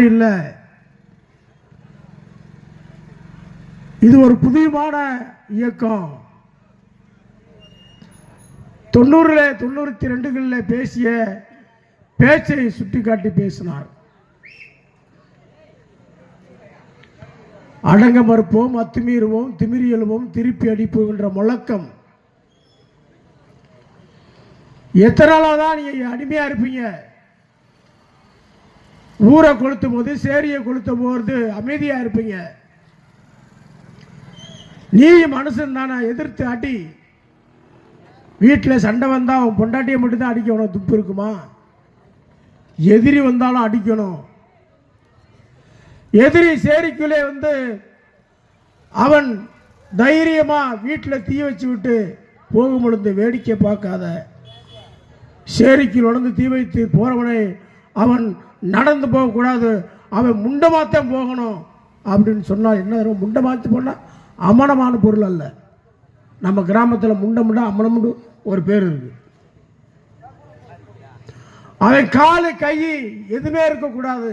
இல்ல. இது ஒரு புதியமான இயக்கம். 92களில் பேசிய பேச்சை சுட்டிக்காட்டி பேசினார். அடங்க மறுப்போம், அத்துமீறுவோம், திமிரி எழுவோம், திருப்பி அடிப்போம் என்ற முழக்கம் எத்தனை நாளாக தான் நீங்க அடிமையா இருப்பீங்க? ஊரை கொளுத்தும் போது, சேரியை கொளுத்தும் போது அமைதியா இருப்பீங்க. நீ மனுஷன் தானே, எதிர்த்து அடி. வீட்டில் சண்டை வந்தா அவன் பொண்டாட்டியை மட்டும்தான் அடிக்கணும், துப்பு இருக்குமா? எதிரி வந்தாலும் அடிக்கணும். எதிரி சேரிக்குள்ளே வந்து அவன் தைரியமா வீட்டில் தீ வச்சு விட்டு போகும் பொழுது வேடிக்கை பார்க்காத. சேரிக்குள் உணர்ந்து தீ வைத்து போறவனை அவன் நடந்து போகக்கூடாது, அவன் முண்டமாத்தான் போகணும் அப்படின்னு சொன்னால் என்ன? முண்டமாத்து போனா அமனமான பொருள் அல்ல. நம்ம கிராமத்தில் முண்டமுண்டா அமனமுண்டு ஒரு பேர் இருக்கு. அவன் காலு கை எதுவுமே இருக்கக்கூடாது.